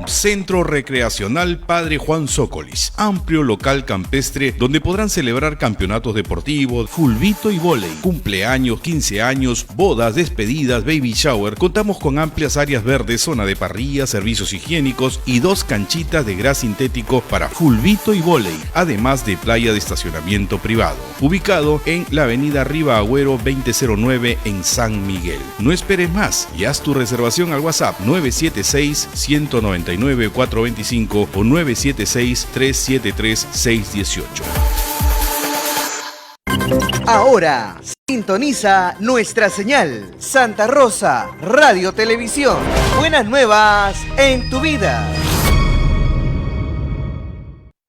Centro Recreacional Padre Juan Zócolis, amplio local campestre donde podrán celebrar campeonatos deportivos, fulbito y vóley, cumpleaños, 15 años, bodas, despedidas, baby shower. Contamos con amplias áreas verdes, zona de parrilla, servicios higiénicos y 2 canchitas de gras sintético para fulbito y vóley, además de playa de estacionamiento privado. Ubicado en la avenida Riva Agüero 2009 en San Miguel. No esperes más y haz tu reservación al WhatsApp 976-199-425 o 976-373-618. Ahora, sintoniza nuestra señal. Santa Rosa, Radio Televisión. Buenas nuevas en tu vida.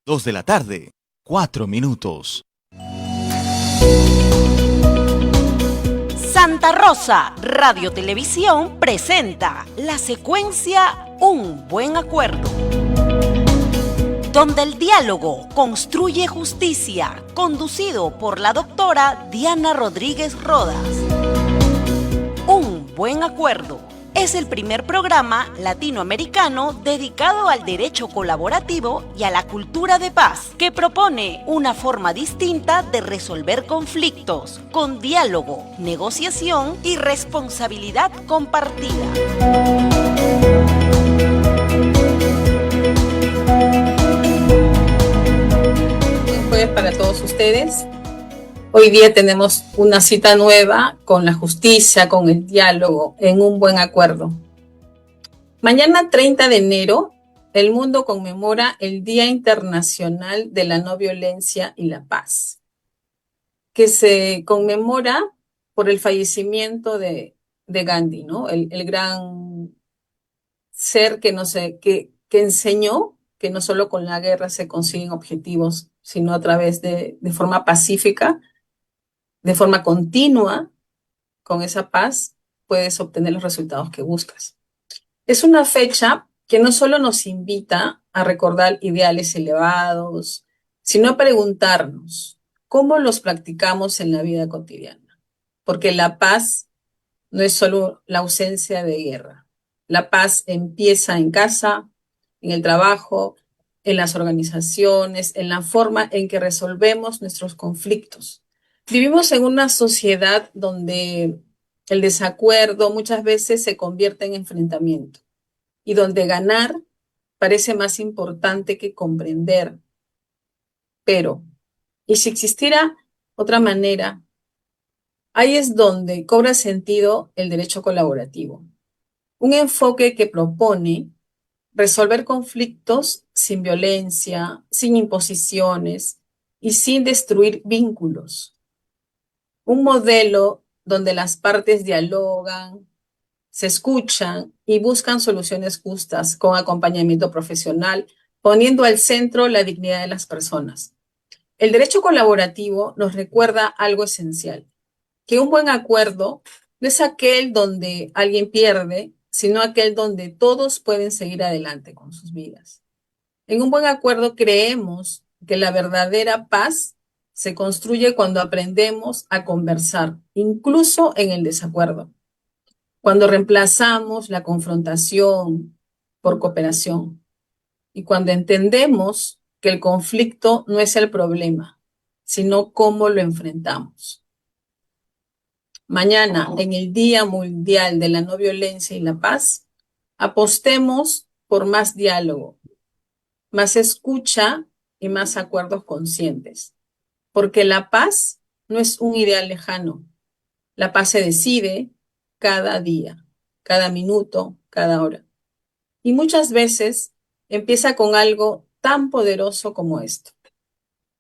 2 de la tarde, 4 minutos. Santa Rosa, Radio Televisión presenta la secuencia Un Buen Acuerdo, donde el diálogo construye justicia, conducido por la doctora Diana Rodríguez Rodas. Un Buen Acuerdo es el primer programa latinoamericano dedicado al derecho colaborativo y a la cultura de paz, que propone una forma distinta de resolver conflictos, con diálogo, negociación y responsabilidad compartida. Buen jueves para todos ustedes. Hoy día tenemos una cita nueva con la justicia, con el diálogo, en un buen acuerdo. Mañana 30 de enero, el mundo conmemora el Día Internacional de la No Violencia y la Paz, que se conmemora por el fallecimiento de Gandhi, ¿no? El gran ser que enseñó que no solo con la guerra se consiguen objetivos, sino a través de forma pacífica, de forma continua, con esa paz, puedes obtener los resultados que buscas. Es una fecha que no solo nos invita a recordar ideales elevados, sino a preguntarnos cómo los practicamos en la vida cotidiana. Porque la paz no es solo la ausencia de guerra. La paz empieza en casa, en el trabajo, en las organizaciones, en la forma en que resolvemos nuestros conflictos. Vivimos en una sociedad donde el desacuerdo muchas veces se convierte en enfrentamiento y donde ganar parece más importante que comprender. Pero, ¿y si existiera otra manera? Ahí es donde cobra sentido el derecho colaborativo. Un enfoque que propone resolver conflictos sin violencia, sin imposiciones y sin destruir vínculos. Un modelo donde las partes dialogan, se escuchan y buscan soluciones justas con acompañamiento profesional, poniendo al centro la dignidad de las personas. El derecho colaborativo nos recuerda algo esencial, que un buen acuerdo no es aquel donde alguien pierde, sino aquel donde todos pueden seguir adelante con sus vidas. En un buen acuerdo creemos que la verdadera paz se construye cuando aprendemos a conversar, incluso en el desacuerdo. Cuando reemplazamos la confrontación por cooperación. Y cuando entendemos que el conflicto no es el problema, sino cómo lo enfrentamos. Mañana, en el Día Mundial de la No Violencia y la Paz, apostemos por más diálogo, más escucha y más acuerdos conscientes. Porque la paz no es un ideal lejano. La paz se decide cada día, cada minuto, cada hora. Y muchas veces empieza con algo tan poderoso como esto: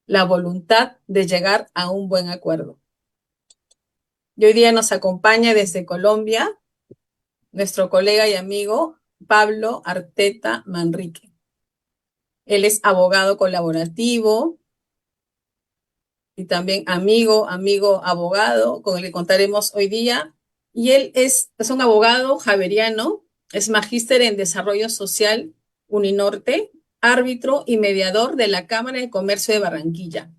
la voluntad de llegar a un buen acuerdo. Y hoy día nos acompaña desde Colombia nuestro colega y amigo Pablo Arteta Manrique. Él es abogado colaborativo y también amigo abogado con el que contaremos hoy día. Y él es un abogado javeriano, es magíster en Desarrollo Social Uninorte, árbitro y mediador de la Cámara de Comercio de Barranquilla.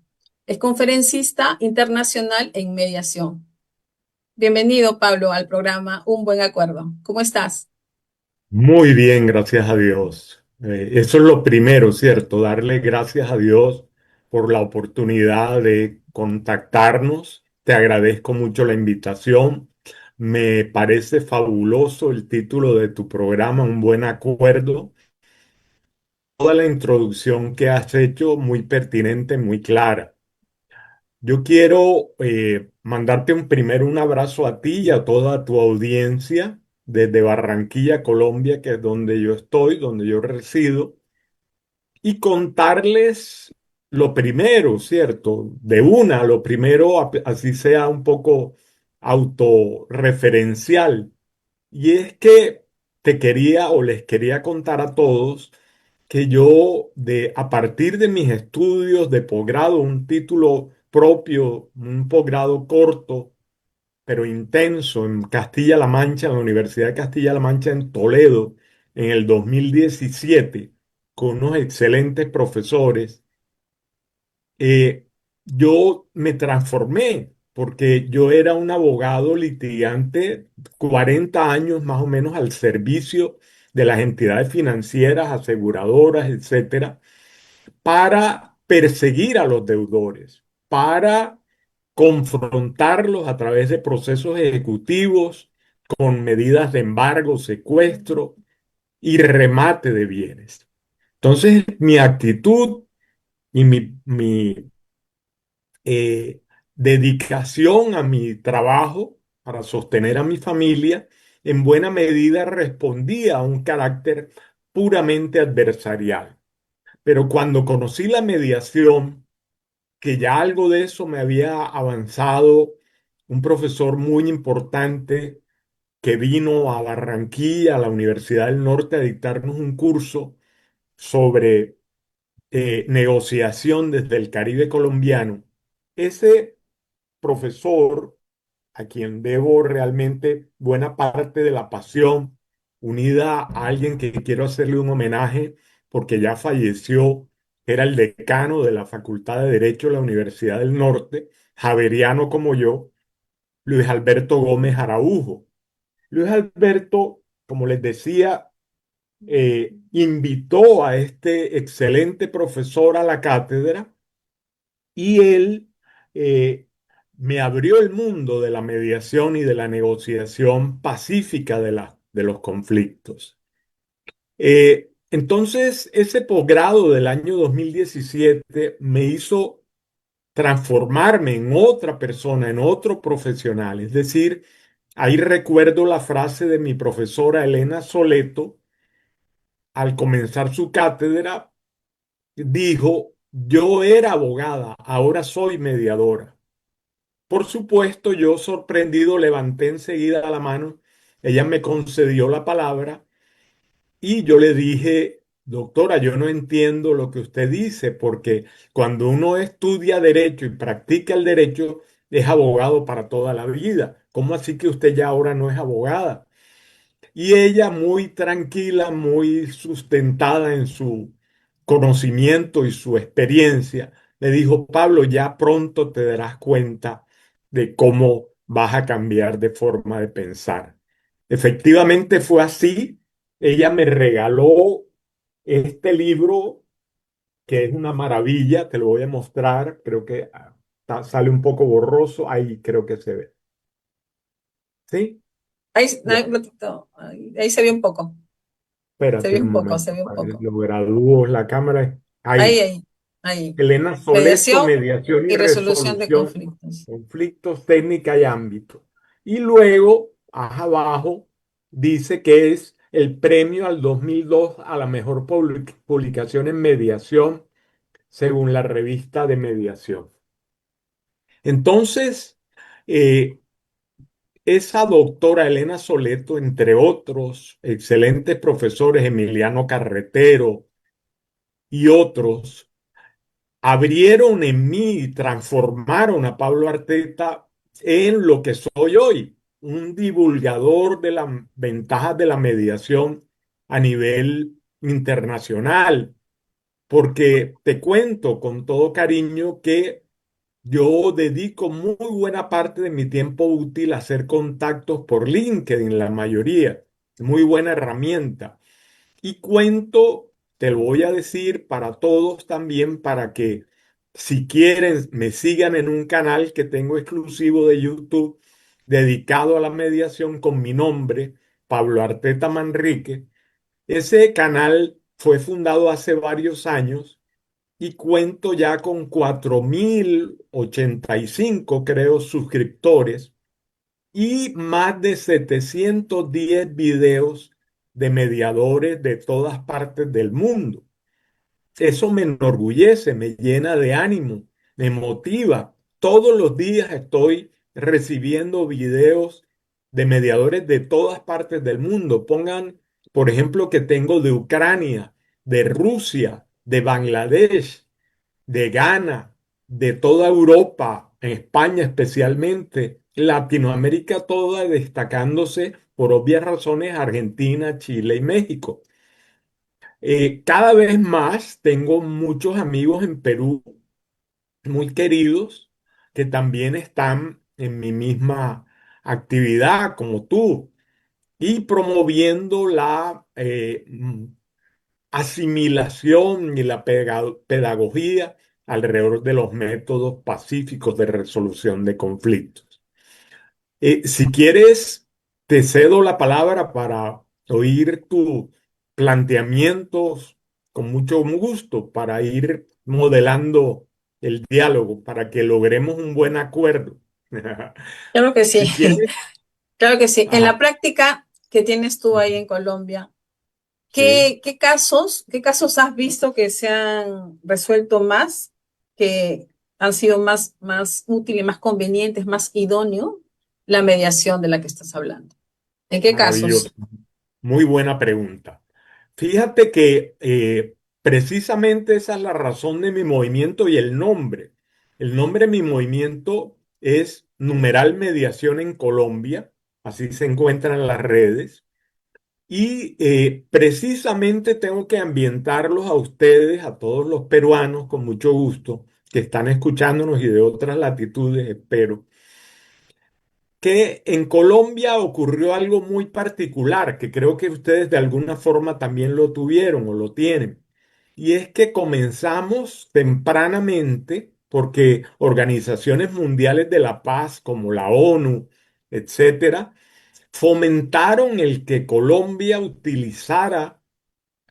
Es conferencista internacional en mediación. Bienvenido, Pablo, al programa Un Buen Acuerdo. ¿Cómo estás? Muy bien, gracias a Dios. Eso es lo primero, ¿cierto? Darle gracias a Dios por la oportunidad de contactarnos. Te agradezco mucho la invitación. Me parece fabuloso el título de tu programa, Un buen acuerdo. Toda la introducción que has hecho, muy pertinente, muy clara. Yo quiero mandarte primero un abrazo a ti y a toda tu audiencia desde Barranquilla, Colombia, que es donde yo estoy, donde yo resido, y contarles lo primero, ¿cierto? De una, lo primero, así sea un poco autorreferencial. Y es que te quería o les quería contar a todos que yo, a partir de mis estudios de posgrado, un título propio, un posgrado corto, pero intenso en Castilla-La Mancha, en la Universidad de Castilla-La Mancha en Toledo, en el 2017, con unos excelentes profesores, yo me transformé porque yo era un abogado litigante, 40 años más o menos al servicio de las entidades financieras, aseguradoras, etcétera, para perseguir a los deudores, para confrontarlos a través de procesos ejecutivos con medidas de embargo, secuestro y remate de bienes. Entonces, mi actitud y mi eh, dedicación a mi trabajo para sostener a mi familia, en buena medida respondía a un carácter puramente adversarial. Pero cuando conocí la mediación, que ya algo de eso me había avanzado un profesor muy importante que vino a Barranquilla, a la Universidad del Norte, a dictarnos un curso sobre negociación desde el Caribe colombiano. Ese profesor, a quien debo realmente buena parte de la pasión, unida a alguien que quiero hacerle un homenaje porque ya falleció, era el decano de la Facultad de Derecho de la Universidad del Norte, javeriano como yo, Luis Alberto Gómez Araujo. Luis Alberto, como les decía, invitó a este excelente profesor a la cátedra y él eh, me abrió el mundo de la mediación y de la negociación pacífica de los conflictos. Entonces, ese posgrado del año 2017 me hizo transformarme en otra persona, en otro profesional. Es decir, ahí recuerdo la frase de mi profesora Elena Soleto al comenzar su cátedra, dijo, yo era abogada, ahora soy mediadora. Por supuesto, yo sorprendido levanté enseguida la mano, ella me concedió la palabra y yo le dije, doctora, yo no entiendo lo que usted dice, porque cuando uno estudia derecho y practica el derecho, es abogado para toda la vida. ¿Cómo así que usted ya ahora no es abogada? Y ella muy tranquila, muy sustentada en su conocimiento y su experiencia, le dijo, Pablo, ya pronto te darás cuenta de cómo vas a cambiar de forma de pensar. Efectivamente fue así. Ella me regaló este libro que es una maravilla, te lo voy a mostrar, creo que sale un poco borroso, ahí creo que se ve. ¿Sí? Ahí, Ya. ahí se ve un poco. Se Espérate ve un un poco, momento, se ve un padre, poco. lo gradúo la cámara. Ahí, Ahí. ahí, ahí. Elena Soleto, Mediación mediación y y resolución de resolución, conflictos. conflictos, técnica y ámbito. Y luego, abajo, dice que es el premio al 2002 a la mejor publicación en mediación según la revista de mediación. Entonces, eh, esa doctora Elena Soleto, entre otros excelentes profesores, Emiliano Carretero y otros, abrieron en mí y transformaron a Pablo Arteta en lo que soy hoy, un divulgador de las ventajas de la mediación a nivel internacional, porque te cuento con todo cariño que yo dedico muy buena parte de mi tiempo útil a hacer contactos por LinkedIn, la mayoría, muy buena herramienta. Y cuento te lo voy a decir para todos también, para que si quieren me sigan en un canal que tengo exclusivo de YouTube dedicado a la mediación con mi nombre, Pablo Arteta Manrique. Ese canal fue fundado hace varios años y cuento ya con 4085, creo, suscriptores y más de 710 videos de mediadores de todas partes del mundo. Eso me enorgullece, me llena de ánimo, me motiva. Todos los días estoy recibiendo videos de mediadores de todas partes del mundo. Pongan, por ejemplo, que tengo de Ucrania, de Rusia, de Bangladesh, de Ghana, de toda Europa, en España especialmente, Latinoamérica toda destacándose por obvias razones Argentina, Chile y México. Cada vez más tengo muchos amigos en Perú muy queridos que también están en mi misma actividad como tú y promoviendo la asimilación y la pedagogía alrededor de los métodos pacíficos de resolución de conflictos. Si quieres, te cedo la palabra para oír tus planteamientos con mucho gusto, para ir modelando el diálogo, para que logremos un buen acuerdo. Claro que sí, Si quieres, claro que sí. En la ajá. práctica que tienes tú ahí en Colombia, Sí. qué casos has visto que se han resuelto más, que han sido más útiles, más convenientes, más idóneo la mediación de la que estás hablando? ¿En qué Maravilloso. casos? Muy buena pregunta. Fíjate que precisamente esa es la razón de mi movimiento y el nombre. El nombre de mi movimiento es Numeral Mediación en Colombia, así se encuentra en las redes. Y precisamente tengo que ambientarlos a ustedes, a todos los peruanos, con mucho gusto, que están escuchándonos y de otras latitudes, espero que en Colombia ocurrió algo muy particular, que creo que ustedes de alguna forma también lo tuvieron o lo tienen. Y es que comenzamos tempranamente, porque organizaciones mundiales de la paz como la ONU, etcétera, fomentaron el que Colombia utilizara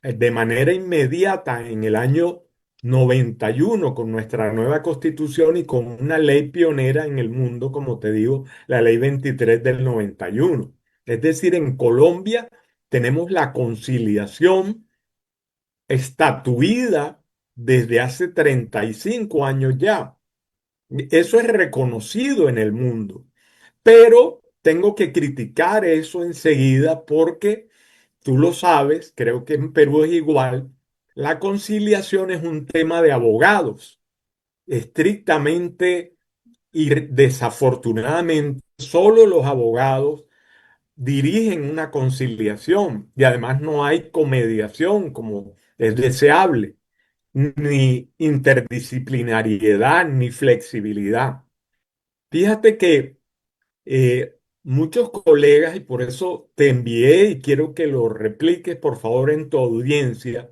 de manera inmediata en el año 91 con nuestra nueva constitución y con una ley pionera en el mundo, como te digo, la ley 23 del 91. Es decir, en Colombia tenemos la conciliación estatuida desde hace 35 años ya. Eso es reconocido en el mundo, pero tengo que criticar eso enseguida porque tú lo sabes, creo que en Perú es igual. La conciliación es un tema de abogados, estrictamente y desafortunadamente solo los abogados dirigen una conciliación y además no hay comediación como es deseable, ni interdisciplinariedad, ni flexibilidad. Fíjate que muchos colegas, y por eso te envié y quiero que lo repliques por favor en tu audiencia,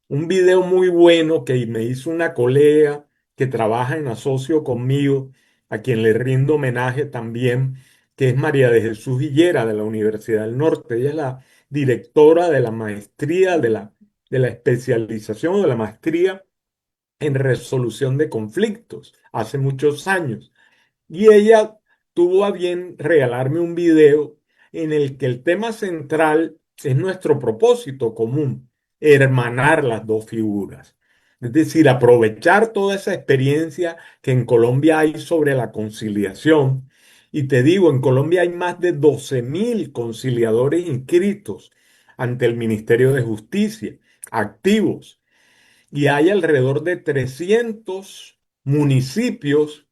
un video muy bueno que me hizo una colega que trabaja en asocio conmigo, a quien le rindo homenaje también, que es María de Jesús Higuera de la Universidad del Norte. Ella es la directora de la maestría, de la especialización o de la maestría en resolución de conflictos hace muchos años. Y ella tuvo a bien regalarme un video en el que el tema central es nuestro propósito común, hermanar las dos figuras. Es decir, aprovechar toda esa experiencia que en Colombia hay sobre la conciliación. Y te digo, en Colombia hay más de 12.000 conciliadores inscritos ante el Ministerio de Justicia, activos, y hay alrededor de 300 municipios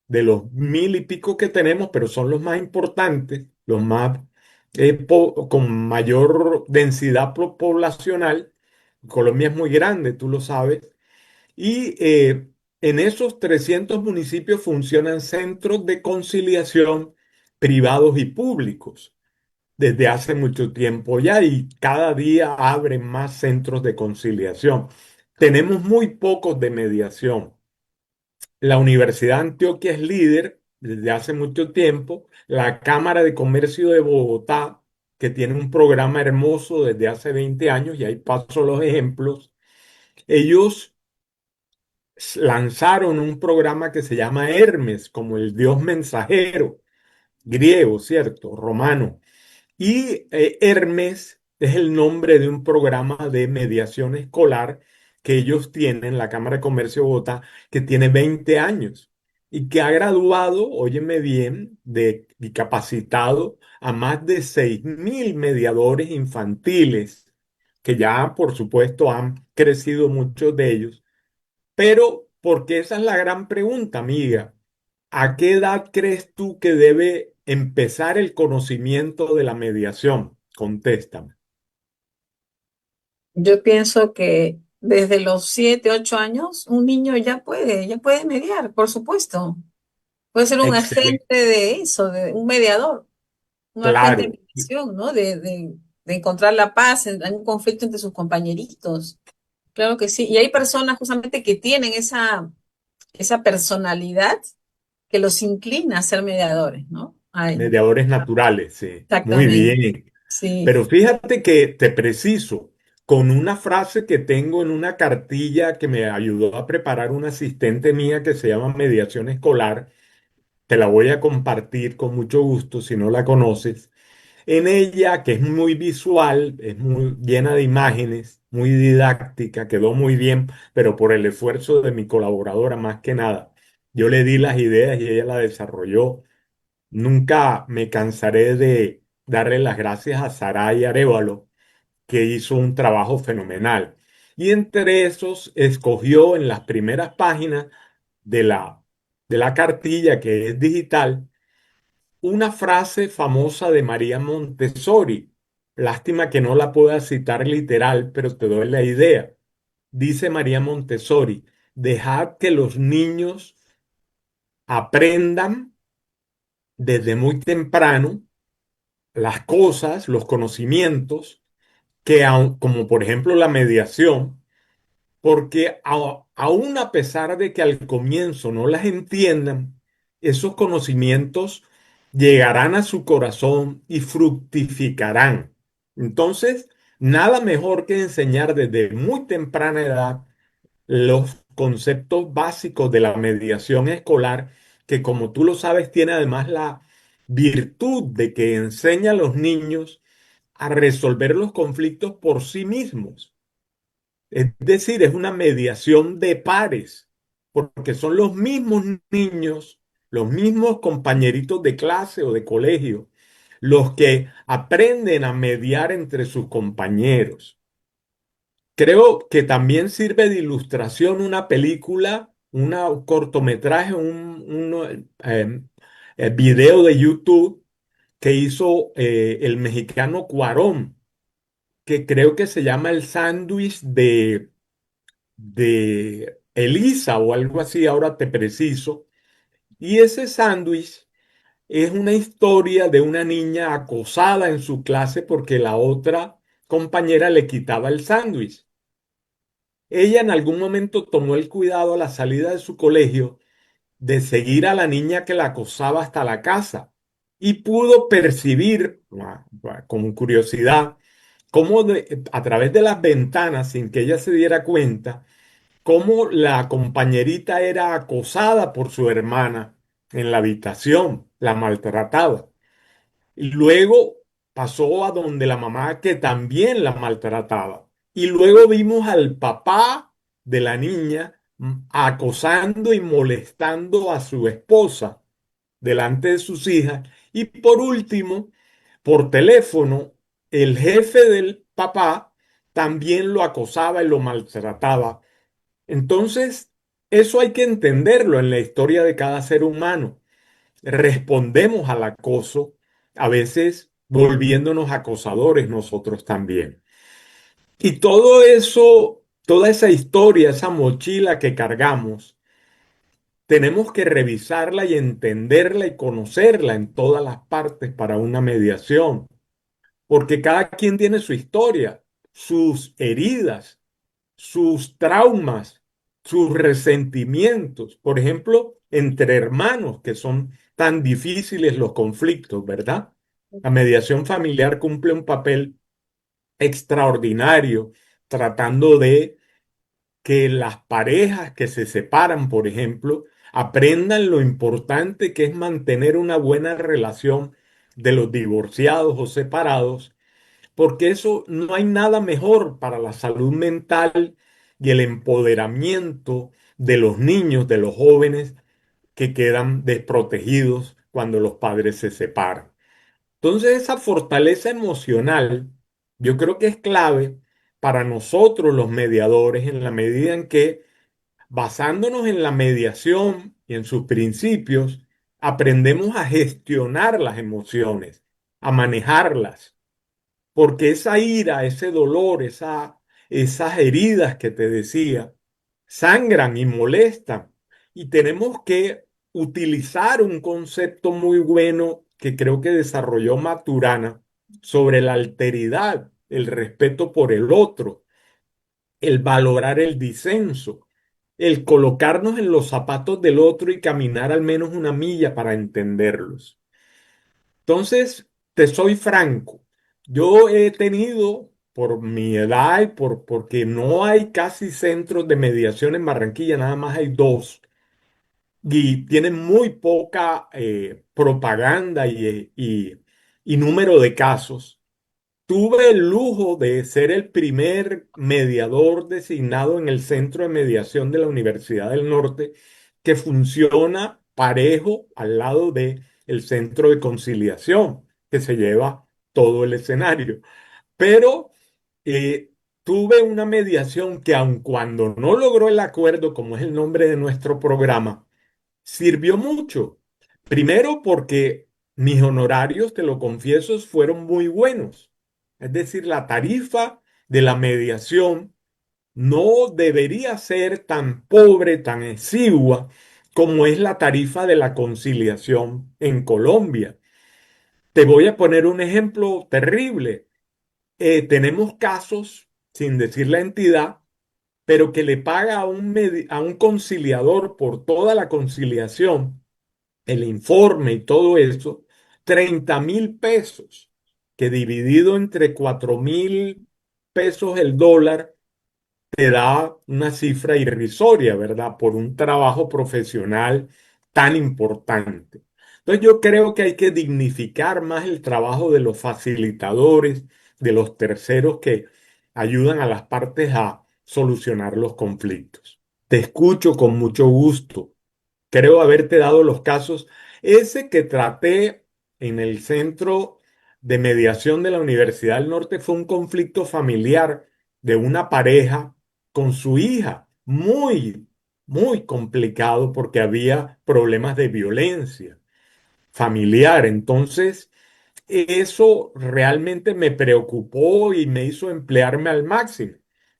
de los mil y pico que tenemos, pero son los más importantes, los más con mayor densidad poblacional. Colombia es muy grande, tú lo sabes, y en esos 300 municipios funcionan centros de conciliación privados y públicos. desde hace mucho tiempo ya y cada día abren más centros de conciliación. Tenemos muy pocos de mediación. La Universidad de Antioquia es líder desde hace mucho tiempo. La Cámara de Comercio de Bogotá, que tiene un programa hermoso desde hace 20 años, y ahí paso los ejemplos. Ellos lanzaron un programa que se llama Hermes, como el dios mensajero, griego, ¿cierto? Romano. Y Hermes es el nombre de un programa de mediación escolar que ellos tienen, la Cámara de Comercio de Bogotá, que tiene 20 años y que ha graduado, óyeme bien, y capacitado a más de 6.000 mediadores infantiles, que ya, por supuesto, han crecido muchos de ellos. Pero, porque esa es la gran pregunta, amiga. ¿A qué edad crees tú que debe empezar el conocimiento de la mediación? Contéstame. Yo pienso que desde los 7, 8 años, un niño ya puede mediar, por supuesto. Puede ser un Excelente. agente de eso, de un mediador, un agente de Claro, mediación, ¿no? De encontrar la paz en un conflicto entre sus compañeritos. Claro que sí. Y hay personas justamente que tienen esa personalidad que los inclina a ser mediadores, ¿no? Ay, mediadores naturales, sí. Muy exactamente. bien. Sí. Pero fíjate que te preciso, con una frase que tengo en una cartilla que me ayudó a preparar una asistente mía que se llama Mediación Escolar, te la voy a compartir con mucho gusto si no la conoces. En ella, que es muy visual, es muy llena de imágenes, muy didáctica, quedó muy bien, pero por el esfuerzo de mi colaboradora más que nada. Yo le di las ideas y ella la desarrolló. Nunca me cansaré de darle las gracias a Saray Arévalo, que hizo un trabajo fenomenal. Y entre esos escogió en las primeras páginas de la cartilla, que es digital, una frase famosa de María Montessori. Lástima que no la pueda citar literal, pero te doy la idea. Dice María Montessori: dejad que los niños aprendan desde muy temprano las cosas, los conocimientos, como por ejemplo la mediación, porque aún a pesar de que al comienzo no las entiendan, esos conocimientos llegarán a su corazón y fructificarán. Entonces, nada mejor que enseñar desde muy temprana edad los conceptos básicos de la mediación escolar, que como tú lo sabes, tiene además la virtud de que enseña a los niños a resolver los conflictos por sí mismos. Es decir, es una mediación de pares, porque son los mismos niños, los mismos compañeritos de clase o de colegio, los que aprenden a mediar entre sus compañeros. Creo que también sirve de ilustración una película, un cortometraje, video de YouTube que hizo el mexicano Cuarón, que creo que se llama El sándwich de Elisa o algo así, ahora te preciso. Y ese sándwich es una historia de una niña acosada en su clase porque la otra compañera le quitaba el sándwich. Ella en algún momento tomó el cuidado a la salida de su colegio de seguir a la niña que la acosaba hasta la casa y pudo percibir, con curiosidad, cómo a través de las ventanas, sin que ella se diera cuenta, cómo la compañerita era acosada por su hermana en la habitación, la maltrataba. Y luego pasó a donde la mamá que también la maltrataba. Y luego vimos al papá de la niña acosando y molestando a su esposa delante de sus hijas. Y por último, por teléfono, el jefe del papá también lo acosaba y lo maltrataba. Entonces, eso hay que entenderlo en la historia de cada ser humano. Respondemos al acoso, a veces volviéndonos acosadores nosotros también. Y todo eso, toda esa historia, esa mochila que cargamos, tenemos que revisarla y entenderla y conocerla en todas las partes para una mediación. porque cada quien tiene su historia, sus heridas, sus traumas, sus resentimientos. Por ejemplo, entre hermanos, que son tan difíciles los conflictos, ¿verdad? La mediación familiar cumple un papel extraordinario tratando de que las parejas que se separan, por ejemplo, aprendan lo importante que es mantener una buena relación de los divorciados o separados, porque eso no hay nada mejor para la salud mental y el empoderamiento de los niños, de los jóvenes que quedan desprotegidos cuando los padres se separan. Entonces, esa fortaleza emocional, yo creo que es clave para nosotros los mediadores en la medida en que, basándonos en la mediación y en sus principios, aprendemos a gestionar las emociones, a manejarlas, porque esa ira, ese dolor, esas heridas que te decía, sangran y molestan. Y tenemos que utilizar un concepto muy bueno que creo que desarrolló Maturana sobre la alteridad, el respeto por el otro, el valorar el disenso, el colocarnos en los zapatos del otro y caminar al menos una milla para entenderlos. Entonces, te soy franco, yo he tenido, por mi edad y porque no hay casi centros de mediación en Barranquilla, nada más hay dos, y tienen muy poca propaganda y número de casos. Tuve el lujo de ser el primer mediador designado en el Centro de Mediación de la Universidad del Norte, que funciona parejo al lado de el Centro de Conciliación, que se lleva todo el escenario. Pero eh, tuve una mediación que aun cuando no logró el acuerdo, como es el nombre de nuestro programa, sirvió mucho. Primero porque mis honorarios, te lo confieso, fueron muy buenos. Es decir, la tarifa de la mediación no debería ser tan pobre, tan exigua como es la tarifa de la conciliación en Colombia. Te voy a poner un ejemplo terrible. Tenemos casos, sin decir la entidad, pero que le paga a un conciliador por toda la conciliación, el informe y todo eso, 30.000 pesos, que dividido entre 4.000 pesos el dólar, te da una cifra irrisoria, ¿verdad? Por un trabajo profesional tan importante. Entonces yo creo que hay que dignificar más el trabajo de los facilitadores, de los terceros que ayudan a las partes a solucionar los conflictos. Te escucho con mucho gusto. Creo haberte dado los casos. Ese que traté en el centro de mediación de la Universidad del Norte fue un conflicto familiar de una pareja con su hija, muy complicado porque había problemas de violencia familiar. Entonces, eso realmente me preocupó y me hizo emplearme al máximo.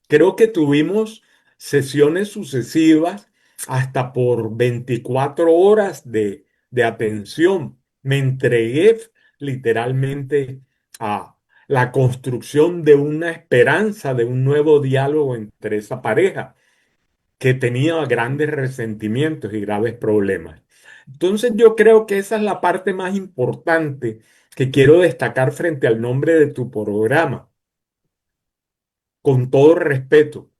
Creo que tuvimos sesiones sucesivas hasta por 24 horas de atención. Me entregué literalmente a la construcción de una esperanza, de un nuevo diálogo entre esa pareja que tenía grandes resentimientos y graves problemas. Entonces yo creo que esa es la parte más importante que quiero destacar frente al nombre de tu programa. Con todo respeto,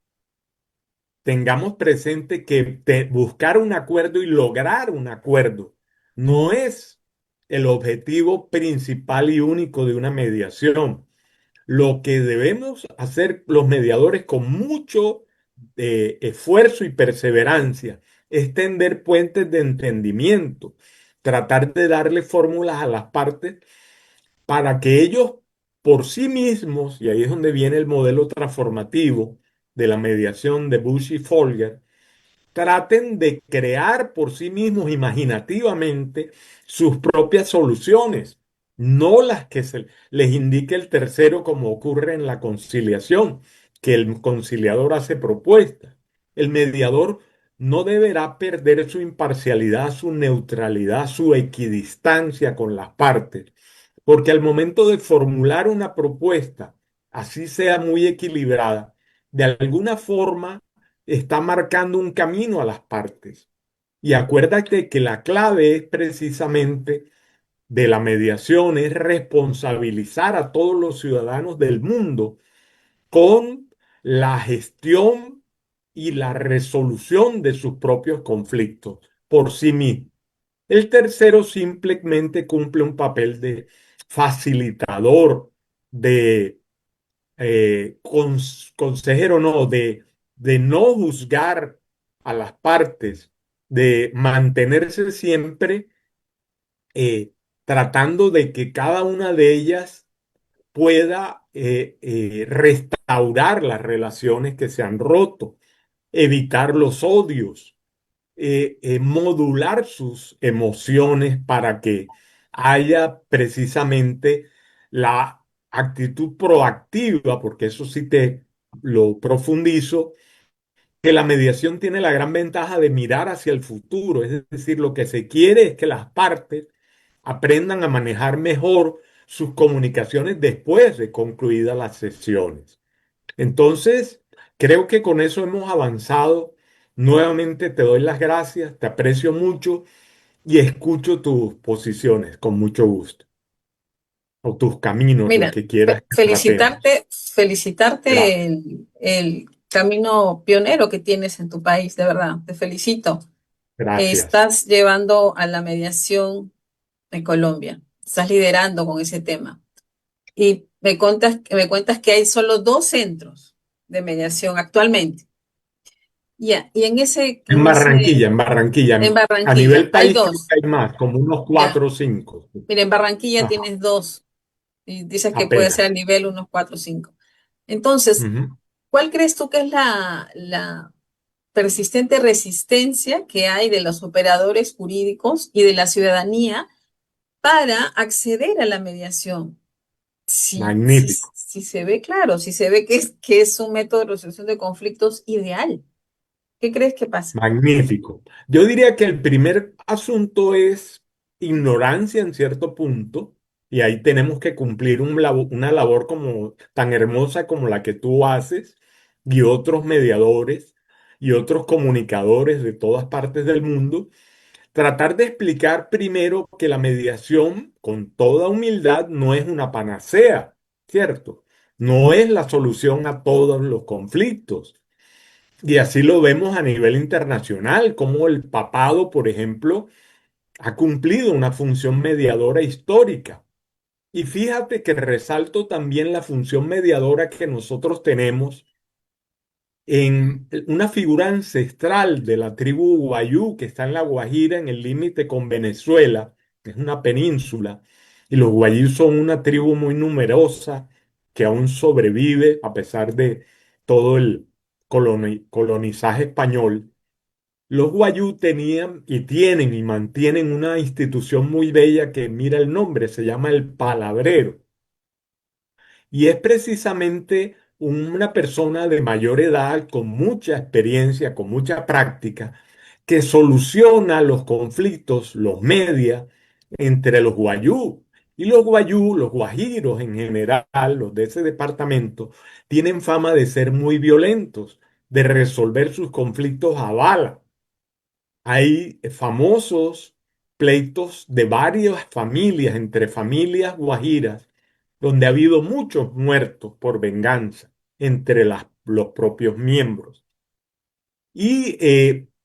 tengamos presente que buscar un acuerdo y lograr un acuerdo no es el objetivo principal y único de una mediación. Lo que debemos hacer los mediadores con mucho esfuerzo y perseverancia es tender puentes de entendimiento, tratar de darle fórmulas a las partes para que ellos por sí mismos, y ahí es donde viene el modelo transformativo de la mediación de Bush y Folger, traten de crear por sí mismos imaginativamente sus propias soluciones, no las que les indique el tercero como ocurre en la conciliación, que el conciliador hace propuestas. El mediador no deberá perder su imparcialidad, su neutralidad, su equidistancia con las partes, porque al momento de formular una propuesta, así sea muy equilibrada, de alguna forma está marcando un camino a las partes. Y acuérdate que la clave es precisamente de la mediación, es responsabilizar a todos los ciudadanos del mundo con la gestión y la resolución de sus propios conflictos por sí mismos. El tercero simplemente cumple un papel de facilitador, de consejero, no, de no juzgar a las partes, de mantenerse siempre tratando de que cada una de ellas pueda restaurar las relaciones que se han roto, evitar los odios, modular sus emociones para que haya precisamente la actitud proactiva, porque eso sí te lo profundizo, que la mediación tiene la gran ventaja de mirar hacia el futuro, es decir, lo que se quiere es que las partes aprendan a manejar mejor sus comunicaciones después de concluidas las sesiones. Entonces, creo que con eso hemos avanzado. Nuevamente te doy las gracias, te aprecio mucho y escucho tus posiciones con mucho gusto, o tus caminos, lo Mira, que quieras que tratemos. felicitarte Gracias, el camino pionero que tienes en tu país, de verdad, te felicito. gracias. Estás llevando a la mediación en Colombia, estás liderando con ese tema. Y me cuentas que hay solo dos centros de mediación actualmente. Ya, y En Barranquilla, en a Barranquilla nivel hay país creo dos. que hay más, como unos Ya, cuatro o cinco. mira, en Barranquilla Ajá, tienes dos y dices que puede ser apenas. a nivel unos cuatro o cinco. Entonces, Ujú. ¿cuál crees tú que es la persistente resistencia que hay de los operadores jurídicos y de la ciudadanía para acceder a la mediación? Magnífico. Si se ve claro, si se ve que es un método de resolución de conflictos ideal, ¿qué crees que pasa? Magnífico. Yo diría que el primer asunto es ignorancia en cierto punto, y ahí tenemos que cumplir una labor como tan hermosa como la que tú haces y otros mediadores y otros comunicadores de todas partes del mundo. Tratar de explicar primero que la mediación, con toda humildad, no es una panacea, ¿cierto? No es la solución a todos los conflictos. Y así lo vemos a nivel internacional, como el papado, por ejemplo, ha cumplido una función mediadora histórica. Y fíjate que resalto también la función mediadora que nosotros tenemos en una figura ancestral de la tribu Guayú, que está en La Guajira, en el límite con Venezuela, que es una península. Y los Guayú son una tribu muy numerosa que aún sobrevive a pesar de todo el colonizaje español. Los Guayú tenían y tienen y mantienen una institución muy bella que mira el nombre, se llama el palabrero. Y es precisamente una persona de mayor edad, con mucha experiencia, con mucha práctica, que soluciona los conflictos, los media entre los guayú. Y los guayú, los guajiros en general, los de ese departamento, tienen fama de ser muy violentos, de resolver sus conflictos a bala. Hay famosos pleitos de varias familias, entre familias guajiras, donde ha habido muchos muertos por venganza entre los propios miembros. Y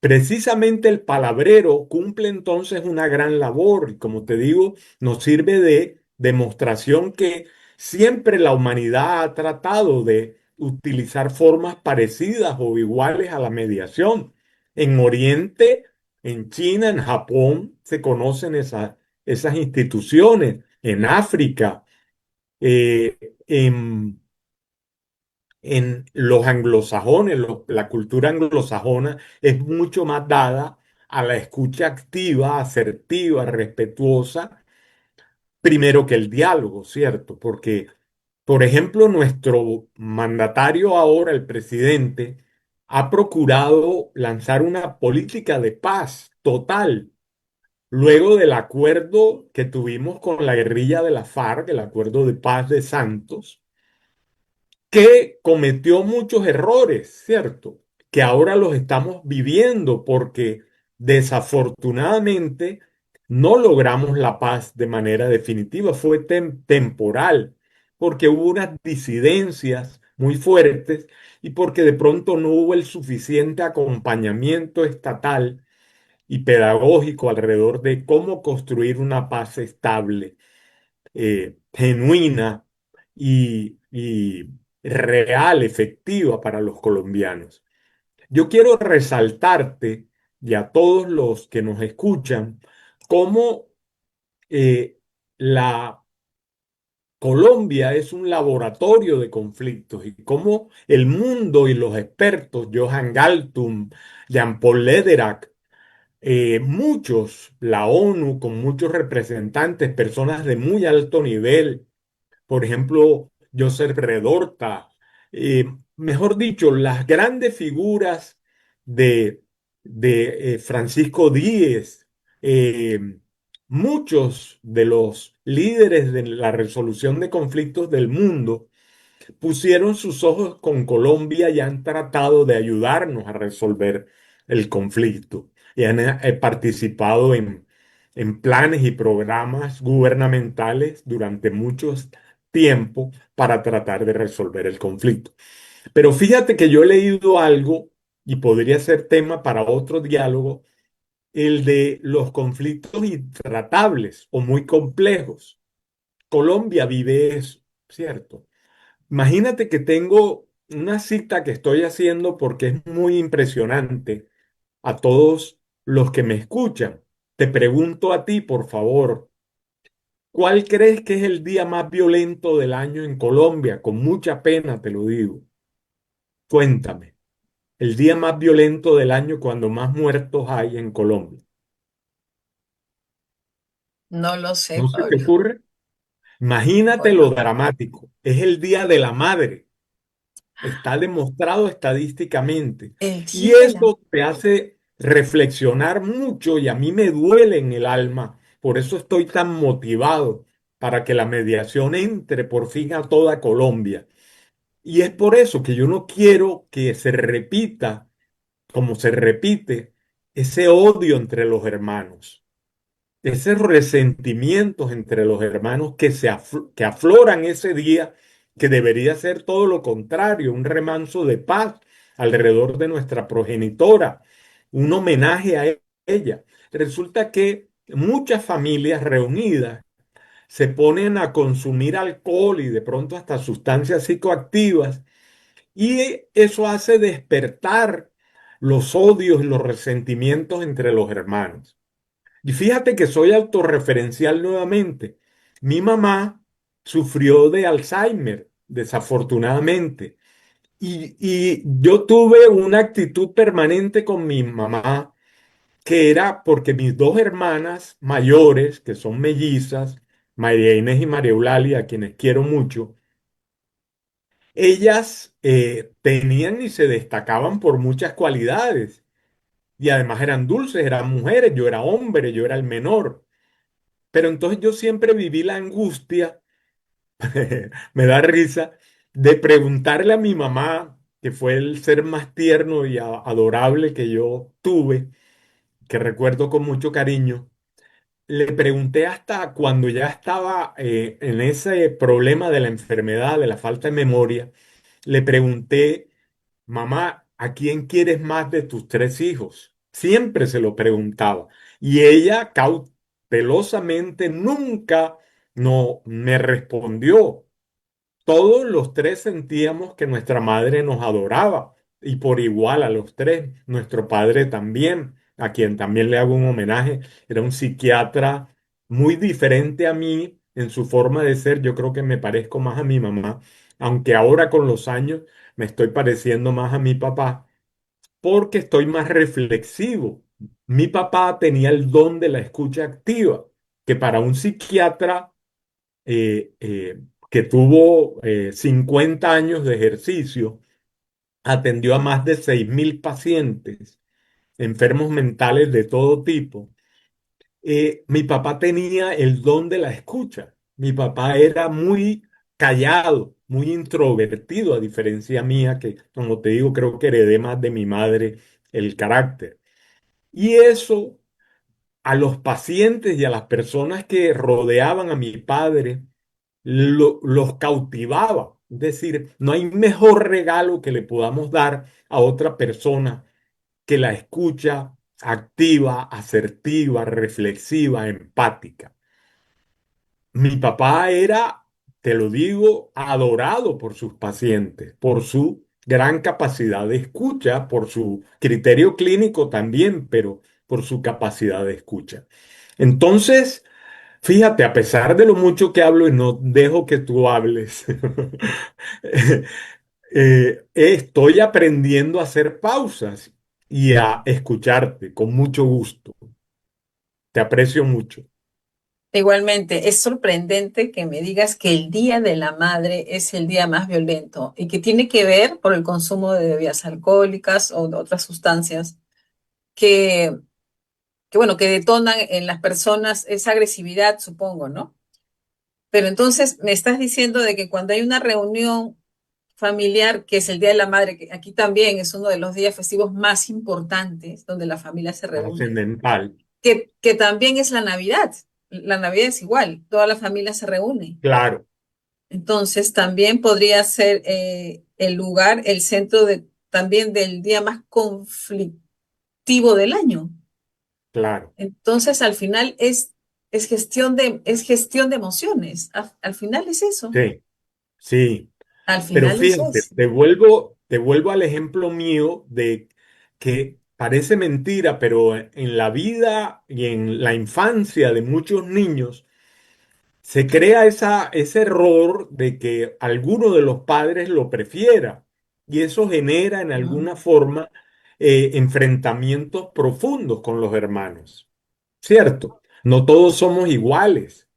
precisamente el palabrero cumple entonces una gran labor y como te digo, nos sirve de demostración que siempre la humanidad ha tratado de utilizar formas parecidas o iguales a la mediación. En Oriente, en China, en Japón, se conocen esas instituciones. En África, eh, en los anglosajones, la cultura anglosajona es mucho más dada a la escucha activa, asertiva, respetuosa, primero que el diálogo, ¿cierto? Porque, por ejemplo, nuestro mandatario ahora, el presidente, ha procurado lanzar una política de paz total luego del acuerdo que tuvimos con la guerrilla de la FARC, el acuerdo de paz de Santos, que cometió muchos errores, ¿cierto? Que ahora los estamos viviendo porque desafortunadamente no logramos la paz de manera definitiva, fue temporal, porque hubo unas disidencias muy fuertes y porque de pronto no hubo el suficiente acompañamiento estatal y pedagógico alrededor de cómo construir una paz estable, genuina y real, efectiva para los colombianos. Yo quiero resaltarte y a todos los que nos escuchan cómo la Colombia es un laboratorio de conflictos y cómo el mundo y los expertos, Johan Galtung, Jean-Paul Lederach, muchos, la ONU con muchos representantes, personas de muy alto nivel, por ejemplo, Joseph Redorta, mejor dicho, las grandes figuras de, de Francisco Díez, eh, muchos de los líderes de la resolución de conflictos del mundo pusieron sus ojos con Colombia y han tratado de ayudarnos a resolver el conflicto. Y han participado en planes y programas gubernamentales durante muchos tiempo para tratar de resolver el conflicto. Pero fíjate que yo he leído algo y podría ser tema para otro diálogo, el de los conflictos intratables o muy complejos. Colombia vive eso, ¿cierto? Imagínate que tengo una cita que estoy haciendo porque es muy impresionante a todos los que me escuchan. Te pregunto a ti, por favor, ¿cuál crees que es el día más violento del año en Colombia? Con mucha pena te lo digo. Cuéntame, el día más violento del año cuando más muertos hay en Colombia. No lo sé, ¿No se te Pablo. ocurre? Imagínate lo Bueno, dramático. Es el Día de la Madre. Está demostrado estadísticamente. el Y día de la... eso te hace reflexionar mucho y a mí me duele en el alma. Por eso estoy tan motivado para que la mediación entre por fin a toda Colombia. Y es por eso que yo no quiero que se repita, como se repite, ese odio entre los hermanos, esos resentimientos entre los hermanos que afloran ese día, que debería ser todo lo contrario, un remanso de paz alrededor de nuestra progenitora, un homenaje a ella. Resulta que muchas familias reunidas se ponen a consumir alcohol y de pronto hasta sustancias psicoactivas y eso hace despertar los odios y los resentimientos entre los hermanos. Y fíjate que soy autorreferencial nuevamente. Mi mamá sufrió de Alzheimer, desafortunadamente, y yo tuve una actitud permanente con mi mamá, que era porque mis dos hermanas mayores, que son mellizas, María Inés y María Eulalia, a quienes quiero mucho, ellas tenían y se destacaban por muchas cualidades. Y además eran dulces, eran mujeres, yo era hombre, yo era el menor. Pero entonces yo siempre viví la angustia, me da risa, de preguntarle a mi mamá, que fue el ser más tierno y adorable que yo tuve, que recuerdo con mucho cariño. Le pregunté hasta cuando ya estaba en ese problema de la enfermedad, de la falta de memoria, le pregunté, mamá, ¿a quién quieres más de tus tres hijos? Siempre se lo preguntaba. Y ella cautelosamente nunca no me respondió. Todos los tres sentíamos que nuestra madre nos adoraba y por igual a los tres, nuestro padre también, a quien también le hago un homenaje, era un psiquiatra muy diferente a mí en su forma de ser. Yo creo que me parezco más a mi mamá, aunque ahora con los años me estoy pareciendo más a mi papá porque estoy más reflexivo. Mi papá tenía el don de la escucha activa, que para un psiquiatra que tuvo 50 años de ejercicio, atendió a más de 6.000 pacientes, enfermos mentales de todo tipo. mi papá tenía el don de la escucha. Mi papá era muy callado, muy introvertido, a diferencia mía, que como te digo, creo que heredé más de mi madre el carácter. Y eso a los pacientes y a las personas que rodeaban a mi padre los cautivaba. Es decir, no hay mejor regalo que le podamos dar a otra persona que la escucha activa, asertiva, reflexiva, empática. Mi papá era, te lo digo, adorado por sus pacientes, por su gran capacidad de escucha, por su criterio clínico también, pero por su capacidad de escucha. Entonces, fíjate, a pesar de lo mucho que hablo y no dejo que tú hables, estoy aprendiendo a hacer pausas y a escucharte con mucho gusto. Te aprecio mucho. Igualmente, es sorprendente que me digas que el Día de la Madre es el día más violento y que tiene que ver por el consumo de bebidas alcohólicas o de otras sustancias que, bueno, que detonan en las personas esa agresividad, supongo, ¿no? Pero entonces me estás diciendo de que cuando hay una reunión familiar, que es el Día de la Madre, que aquí también es uno de los días festivos más importantes, donde la familia se reúne, Trascendental. que también es la Navidad. La Navidad es igual, toda la familia se reúne. Claro, Entonces, también podría ser el lugar, el centro de, también del día más conflictivo del año. claro. Entonces, al final es gestión de emociones. Al final es eso. Sí, sí. Al Pero final es fíjate, eso. te vuelvo al ejemplo mío de que parece mentira, pero en la vida y en la infancia de muchos niños se crea ese error de que alguno de los padres lo prefiera y eso genera en ¿No? alguna forma enfrentamientos profundos con los hermanos, ¿cierto? No todos somos iguales.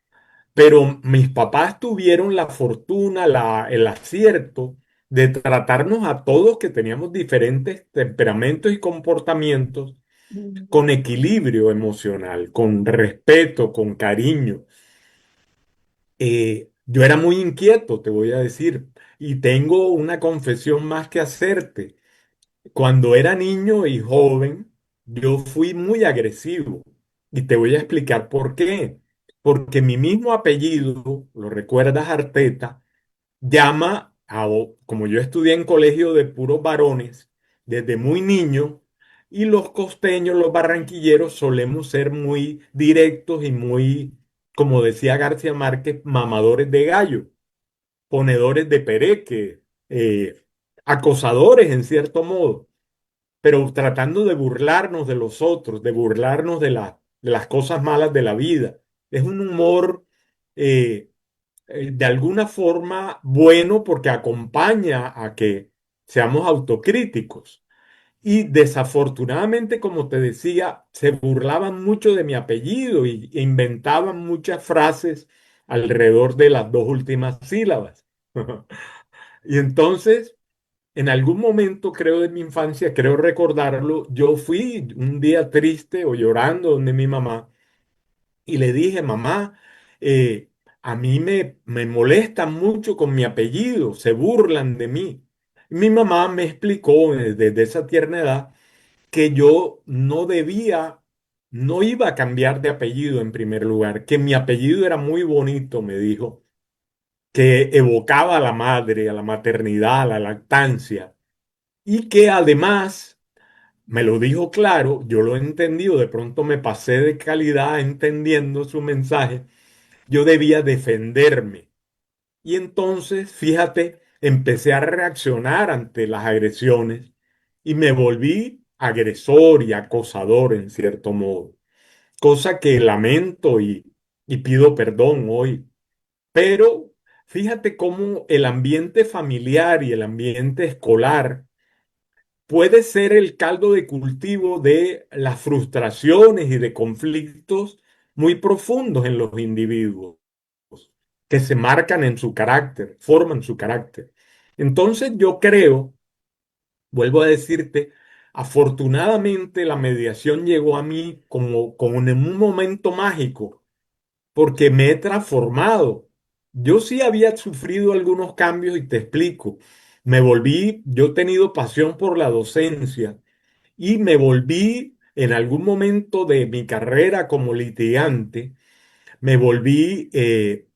Pero mis papás tuvieron la fortuna, el acierto de tratarnos a todos que teníamos diferentes temperamentos y comportamientos Mm. con equilibrio emocional, con respeto, con cariño. Yo era muy inquieto, te voy a decir, y tengo una confesión más que hacerte. Cuando era niño y joven, yo fui muy agresivo y te voy a explicar por qué. Porque mi mismo apellido, lo recuerdas, Arteta, llama como yo estudié en colegio de puros varones desde muy niño, y los costeños, los barranquilleros, solemos ser muy directos y muy, como decía García Márquez, mamadores de gallo, ponedores de pereque, acosadores en cierto modo, pero tratando de burlarnos de los otros, de burlarnos de las cosas malas de la vida. Es un humor eh, de alguna forma bueno porque acompaña a que seamos autocríticos. Y desafortunadamente, como te decía, se burlaban mucho de mi apellido e inventaban muchas frases alrededor de las dos últimas sílabas. Y entonces, en algún momento, creo de mi infancia, creo recordarlo, yo fui un día triste o llorando donde mi mamá y le dije, mamá, a mí me molestan mucho con mi apellido, se burlan de mí. Y mi mamá me explicó desde esa tierna edad que yo no debía, no iba a cambiar de apellido en primer lugar, que mi apellido era muy bonito, me dijo, que evocaba a la madre, a la maternidad, a la lactancia, y que además me lo dijo claro, yo lo he entendido, de pronto me pasé de calidad entendiendo su mensaje, yo debía defenderme. Y entonces, fíjate, empecé a reaccionar ante las agresiones y me volví agresor y acosador en cierto modo, cosa que lamento y pido perdón hoy. Pero fíjate cómo el ambiente familiar y el ambiente escolar puede ser el caldo de cultivo de las frustraciones y de conflictos muy profundos en los individuos, que se marcan en su carácter, forman su carácter. Entonces yo creo, vuelvo a decirte, afortunadamente la mediación llegó a mí como en un momento mágico, porque me he transformado. Yo sí había sufrido algunos cambios y te explico. Yo he tenido pasión por la docencia y me volví en algún momento de mi carrera como litigante, me volví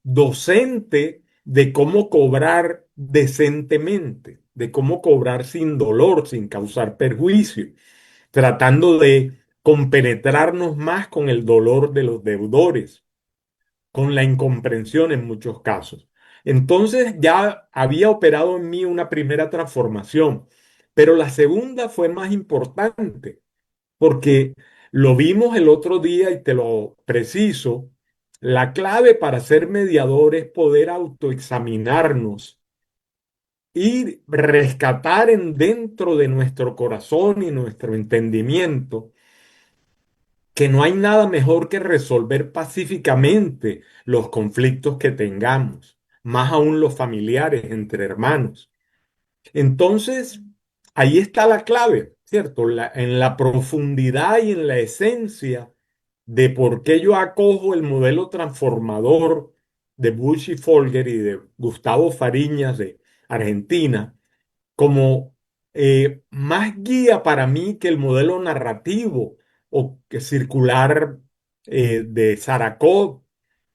docente de cómo cobrar decentemente, de cómo cobrar sin dolor, sin causar perjuicio, tratando de compenetrarnos más con el dolor de los deudores, con la incomprensión en muchos casos. Entonces ya había operado en mí una primera transformación, pero la segunda fue más importante porque lo vimos el otro día y te lo preciso. La clave para ser mediador es poder autoexaminarnos y rescatar dentro de nuestro corazón y nuestro entendimiento que no hay nada mejor que resolver pacíficamente los conflictos que tengamos, más aún los familiares entre hermanos. Entonces, ahí está la clave, ¿cierto? En la profundidad y en la esencia de por qué yo acojo el modelo transformador de Bush y Folger y de Gustavo Fariñas de Argentina como más guía para mí que el modelo narrativo o que circular de Sarakov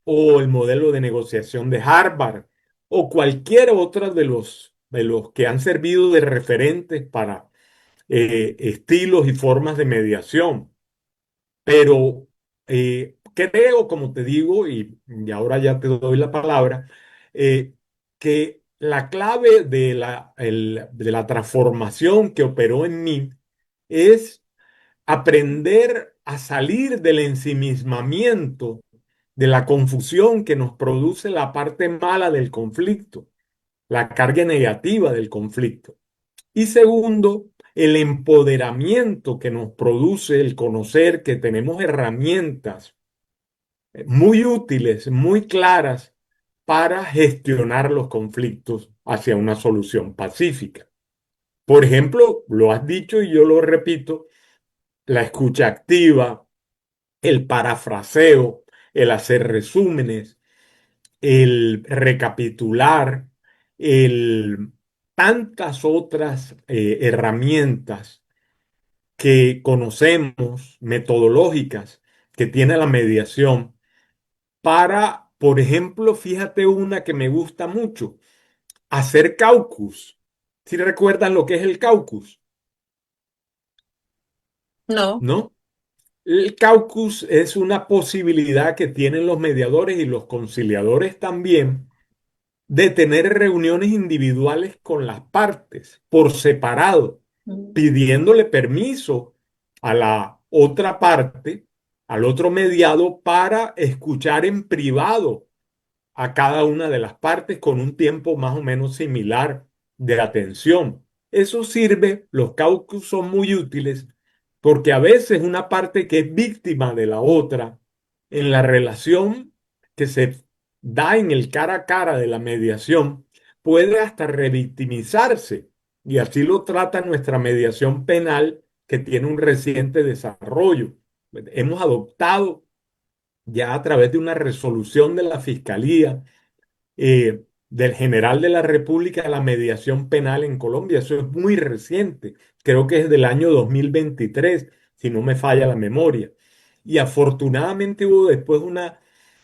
o el modelo de negociación de Harvard o cualquier otra de los que han servido de referentes para estilos y formas de mediación. Pero creo, como te digo, y ahora ya te doy la palabra, que la clave de la transformación que operó en mí es aprender a salir del ensimismamiento, de la confusión que nos produce la parte mala del conflicto, la carga negativa del conflicto. Y segundo, el empoderamiento que nos produce el conocer que tenemos herramientas muy útiles, muy claras para gestionar los conflictos hacia una solución pacífica. Por ejemplo, lo has dicho y yo lo repito, la escucha activa, el parafraseo, el hacer resúmenes, el recapitular, el tantas otras herramientas que conocemos, metodológicas, que tiene la mediación para, por ejemplo, fíjate una que me gusta mucho, hacer caucus. ¿Si recuerdan lo que es el caucus? No. ¿No? El caucus es una posibilidad que tienen los mediadores y los conciliadores también de tener reuniones individuales con las partes por separado, pidiéndole permiso a la otra parte, al otro mediado, para escuchar en privado a cada una de las partes con un tiempo más o menos similar de atención. Eso sirve, los caucus son muy útiles porque a veces una parte que es víctima de la otra en la relación que se da en el cara a cara de la mediación puede hasta revictimizarse y así lo trata nuestra mediación penal que tiene un reciente desarrollo. Hemos adoptado ya a través de una resolución de la Fiscalía del General de la República la mediación penal en Colombia. Eso es muy reciente, creo que es del año 2023, si no me falla la memoria. Y afortunadamente hubo después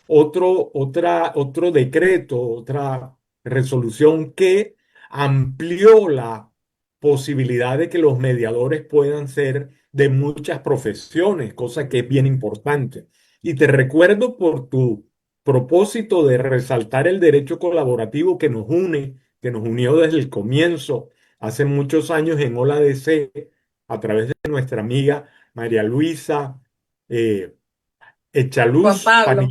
otro decreto, otra resolución que amplió la posibilidad de que los mediadores puedan ser de muchas profesiones, cosa que es bien importante. Y te recuerdo por tu propósito de resaltar el derecho colaborativo que nos une, que nos unió desde el comienzo, hace muchos años en Ola DC, a través de nuestra amiga María Luisa eh, Juan Echaluz Pablo.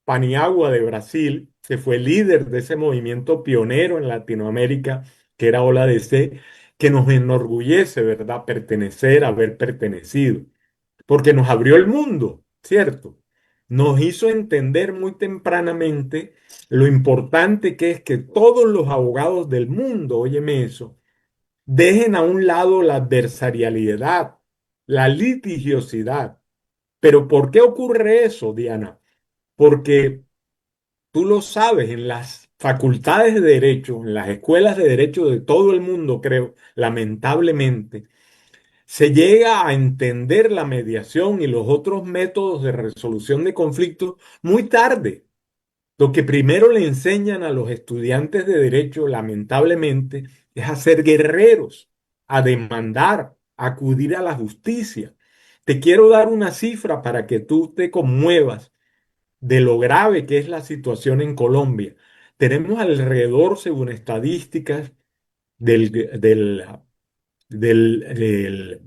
Paniagua de Brasil, que fue líder de ese movimiento pionero en Latinoamérica, que era Ola DC, que nos enorgullece, ¿verdad?, pertenecer, haber pertenecido porque nos abrió el mundo, ¿cierto? Nos hizo entender muy tempranamente lo importante que es que todos los abogados del mundo, óyeme eso, Dejen a un lado la adversarialidad, la litigiosidad. Pero ¿por qué ocurre eso, Diana? Porque tú lo sabes, en las facultades de derecho, en las escuelas de derecho de todo el mundo, creo, lamentablemente, se llega a entender la mediación y los otros métodos de resolución de conflictos muy tarde. Lo que primero le enseñan a los estudiantes de derecho, lamentablemente, es a ser guerreros, a demandar, a acudir a la justicia. Te quiero dar una cifra para que tú te conmuevas de lo grave que es la situación en Colombia. Tenemos alrededor, según estadísticas del, del, del-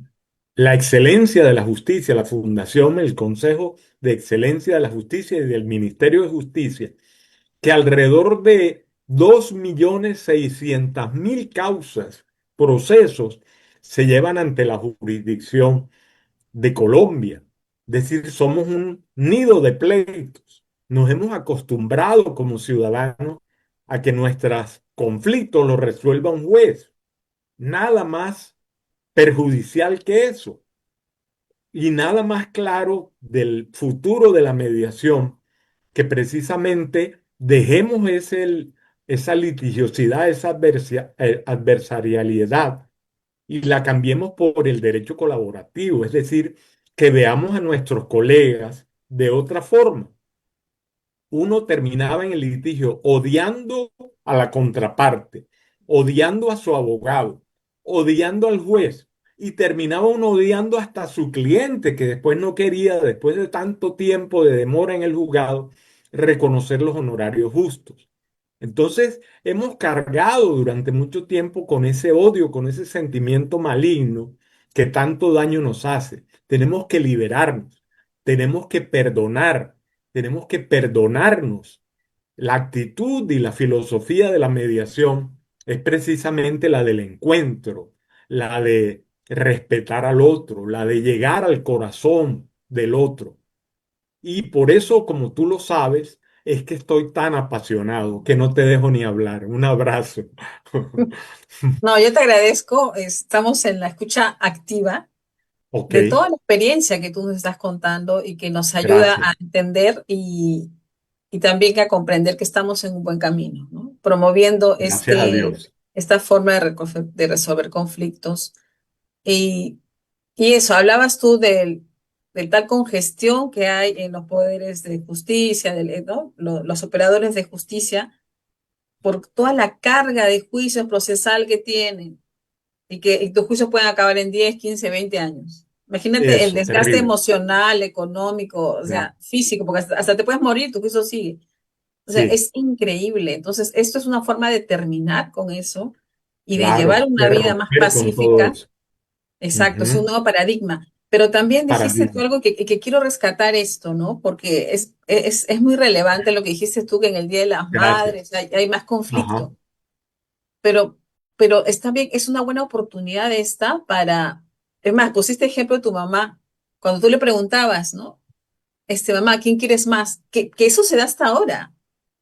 la excelencia de la justicia, la Fundación, el Consejo de Excelencia de la Justicia y del Ministerio de Justicia, que alrededor de 2.600.000 causas, procesos, se llevan ante la jurisdicción de Colombia. Es decir, somos un nido de pleitos. Nos hemos acostumbrado como ciudadanos a que nuestros conflictos los resuelva un juez. Nada más perjudicial que eso. Y nada más claro del futuro de la mediación que precisamente dejemos esa litigiosidad, esa adversarialidad y la cambiemos por el derecho colaborativo, es decir, que veamos a nuestros colegas de otra forma. Uno terminaba en el litigio odiando a la contraparte, odiando a su abogado, odiando al juez y terminaba uno odiando hasta a su cliente que después no quería, después de tanto tiempo de demora en el juzgado, reconocer los honorarios justos. Entonces, hemos cargado durante mucho tiempo con ese odio, con ese sentimiento maligno que tanto daño nos hace. Tenemos que liberarnos, tenemos que perdonar, tenemos que perdonarnos. La actitud y la filosofía de la mediación es precisamente la del encuentro, la de respetar al otro, la de llegar al corazón del otro. Y por eso, como tú lo sabes, es que estoy tan apasionado que no te dejo ni hablar. Un abrazo. No, yo te agradezco. Estamos en la escucha activa Ok, de toda la experiencia que tú nos estás contando y que nos ayuda gracias. a entender y también a comprender que estamos en un buen camino, ¿no? Promoviendo Gracias a Dios. esta forma de resolver conflictos. Y, y eso, hablabas tú del tal congestión que hay en los poderes de justicia, ¿no? Los operadores de justicia, por toda la carga de juicios procesal que tienen y tus juicios pueden acabar en 10, 15, 20 años. Imagínate el Eso, desgaste terrible. emocional, económico, o Ya, sea, físico, porque hasta te puedes morir, tu juicio sigue. O sea, sí, es increíble. Entonces, esto es una forma de terminar con eso y de llevar claro, una de vida más romper con todo pacífica. eso. Exacto, es un Ujú. nuevo paradigma. Pero también dijiste tú Paradigma. algo que quiero rescatar esto, ¿no? Porque es muy relevante lo que dijiste tú, que en el Día de las Gracias. Madres hay más Ajá. conflicto. Pero, pero está bien, es una buena oportunidad esta para, es más, pusiste ejemplo de tu mamá, cuando tú le preguntabas, ¿no? Mamá, ¿quién quieres más? Que eso se da hasta ahora.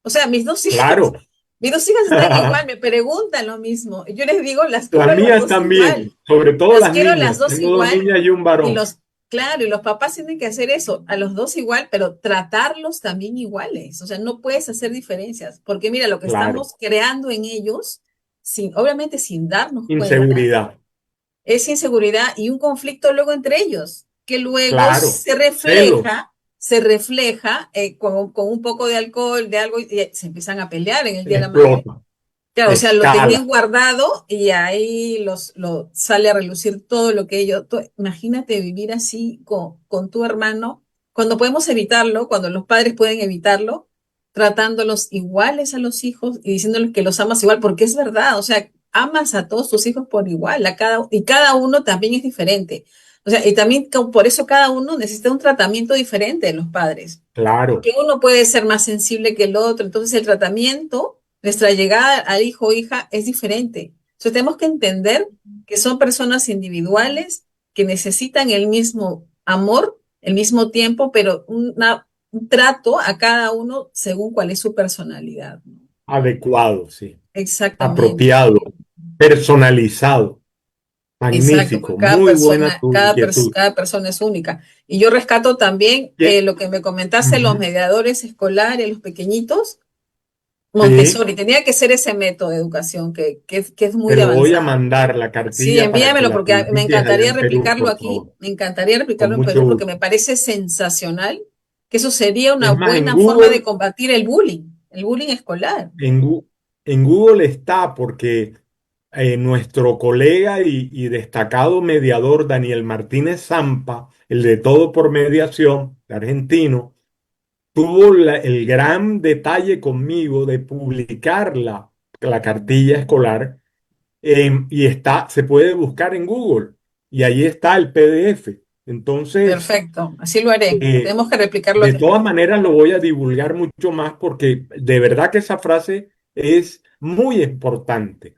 O sea, mis dos hijas, Claro. mis dos hijas están igual, me preguntan lo mismo. Yo les digo, las quiero Las a las mías dos igual, también, sobre todo las las quiero a las niñas. dos Tengo dos igual, niñas y un y varón. claro, y los papás tienen que hacer eso, a los dos igual, pero tratarlos también iguales. O sea, no puedes hacer diferencias, porque mira, lo que Claro. estamos creando en ellos, obviamente sin darnos cuenta, Inseguridad. es inseguridad y un conflicto luego entre ellos, que luego Claro. Celos. se refleja con un poco de alcohol, de algo, y se empiezan a pelear en el Día de la Madre. Explota. Claro, o sea, lo tenían Escala. guardado y ahí sale a relucir todo lo que ellos. Imagínate vivir así con tu hermano, cuando podemos evitarlo, cuando los padres pueden evitarlo, tratándolos iguales a los hijos y diciéndoles que los amas igual, porque es verdad, o sea, amas a todos tus hijos por igual, y cada uno también es diferente. O sea, y también por eso cada uno necesita un tratamiento diferente de los padres, Claro. porque uno puede ser más sensible que el otro, entonces el tratamiento, nuestra llegada al hijo o hija es diferente. Entonces tenemos que entender que son personas individuales que necesitan el mismo amor, el mismo tiempo, pero un trato a cada uno según cuál es su personalidad, ¿no? Adecuado, sí. Exactamente. Apropiado. Personalizado. Exacto, Magnífico, porque muy buena tu inquietud. cada persona es única. Y yo rescato también Bien. lo que me comentaste, los mediadores escolares, los pequeñitos, Sí, Montessori, tenía que ser ese método de educación que es muy te lo voy a avanzado. mandar la Sí, cartilla para que envíamelo la porque me publiques allá encantaría en Perú, replicarlo por aquí, favor, me encantaría con replicarlo en mucho Perú porque gusto. me parece sensacional que eso sería una Es más, buena forma de combatir el bullying escolar. En, Gu- en Google está porque nuestro colega y destacado mediador Daniel Martínez Zampa, el de Todo por Mediación, argentino, tuvo el gran detalle conmigo de publicar la cartilla escolar y se puede buscar en Google y ahí está el PDF. Entonces, Perfecto, así lo haré. eh, Tenemos que replicarlo de aquí en todas Perú. maneras, lo voy a divulgar mucho más porque de verdad que esa frase es muy importante.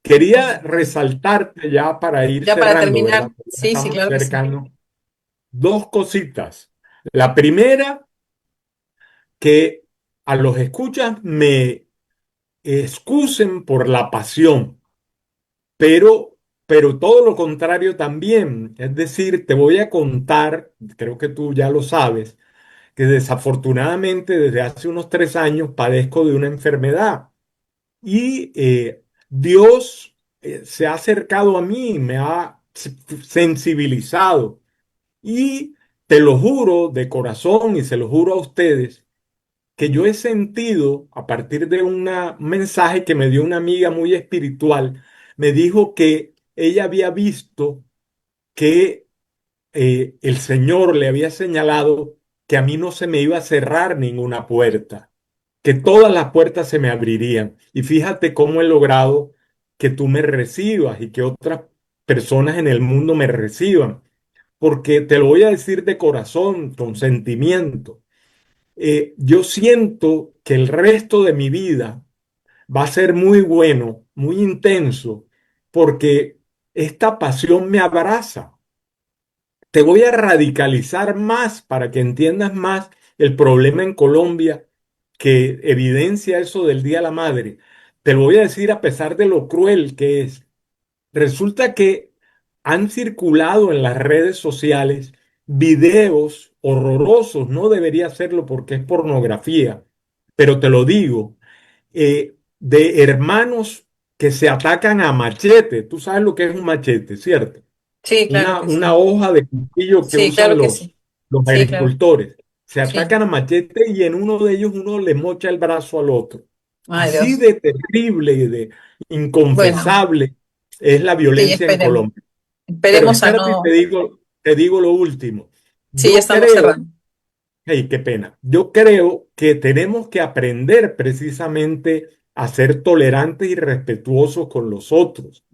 Quería resaltarte ya para ir Ya para cerrando, ¿verdad? terminar, Porque ya sí, sí, estamos claro que sí. cercanos. Dos cositas. La primera, que a los escuchas me excusen por la pasión, pero, pero todo lo contrario también. Es decir, te voy a contar, creo que tú ya lo sabes, que desafortunadamente desde hace unos 3 años padezco de una enfermedad y Dios se ha acercado a mí, me ha sensibilizado y te lo juro de corazón y se lo juro a ustedes que yo he sentido a partir de un mensaje que me dio una amiga muy espiritual, me dijo que ella había visto que el Señor le había señalado que a mí no se me iba a cerrar ninguna puerta, que todas las puertas se me abrirían. Y fíjate cómo he logrado que tú me recibas y que otras personas en el mundo me reciban, porque te lo voy a decir de corazón, con sentimiento. Yo siento que el resto de mi vida va a ser muy bueno, muy intenso, porque esta pasión me abraza. Te voy a radicalizar más para que entiendas más el problema en Colombia que evidencia eso del Día de la Madre. Te lo voy a decir a pesar de lo cruel que es. Resulta que han circulado en las redes sociales videos horrorosos, no debería hacerlo porque es pornografía, pero te lo digo, de hermanos que se atacan a machete. Tú sabes lo que es un machete, ¿cierto? Sí, claro que Una sí. hoja de cuchillo que Sí, usan claro que sí. los Sí, claro. agricultores. Se Sí. atacan a machete y en uno de ellos uno le mocha el brazo al otro. Ay, Así Dios. de terrible y de Bueno, inconfesable es la sí, violencia en esperemos. Colombia. Pero Esperemos a espérate, y no. te digo lo último. Sí, ya Yo estamos creo, cerrando. hey, qué pena, yo creo que tenemos que aprender precisamente a ser tolerantes y respetuosos con los otros.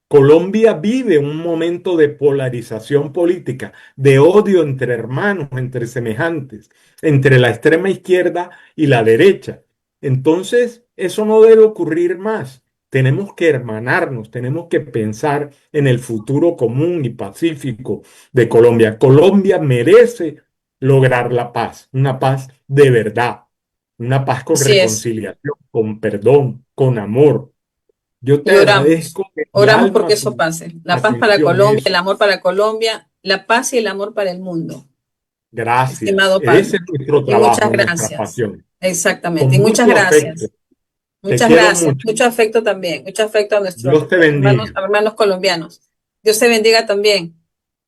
Colombia vive un momento de polarización política, de odio entre hermanos, entre semejantes, entre la extrema izquierda y la derecha. Entonces, eso no debe ocurrir más. Tenemos que hermanarnos, tenemos que pensar en el futuro común y pacífico de Colombia. Colombia merece lograr la paz, una paz de verdad, una paz con Así es. reconciliación, con perdón, con amor. Yo te Y oramos. agradezco de mi Oramos porque alma eso tu pase. La paz para atención. Colombia, el Eso. amor para Colombia, la paz y el amor para el mundo, Gracias. estimado Ese es Pablo. nuestro Y muchas trabajo, nuestra gracias. pasión. Exactamente. Con Y muchas mucho afecto. gracias. Te Muchas quiero gracias. mucho. Mucho afecto también. Mucho afecto a nuestros Dios te hermanos, bendiga. hermanos colombianos. Dios te bendiga también.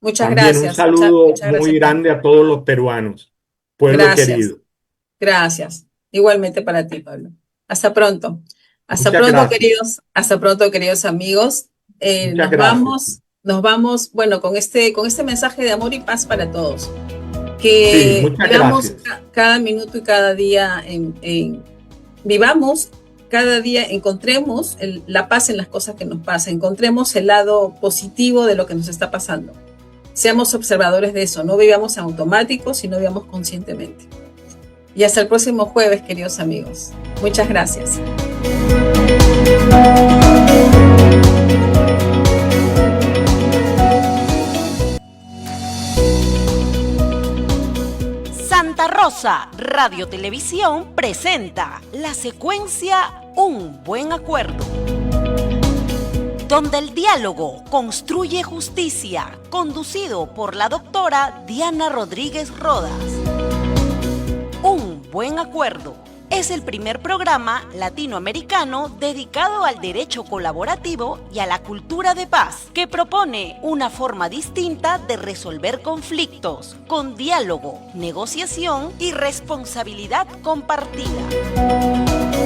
Muchas También un gracias. Muchas, saludo muchas muy gracias, Pablo. grande a todos los peruanos, pueblo Gracias. querido. Gracias. Igualmente para ti, Pablo. Hasta pronto. Muchas gracias. Hasta pronto, queridos amigos. Muchas gracias. Nos vamos, bueno, con este mensaje de amor y paz para todos. Sí, Que muchas vivamos gracias. cada minuto y cada día vivamos cada día, encontremos la paz en las cosas que nos pasan, encontremos el lado positivo de lo que nos está pasando. Seamos observadores de eso, no vivamos en automático, sino vivamos conscientemente. Y hasta el próximo jueves, queridos amigos. Muchas gracias. Santa Rosa Radio Televisión presenta la secuencia Un Buen Acuerdo. donde el diálogo construye justicia, conducido por la doctora Diana Rodríguez Rodas. Un buen acuerdo es el primer programa latinoamericano dedicado al derecho colaborativo y a la cultura de paz, que propone una forma distinta de resolver conflictos, con diálogo, negociación y responsabilidad compartida.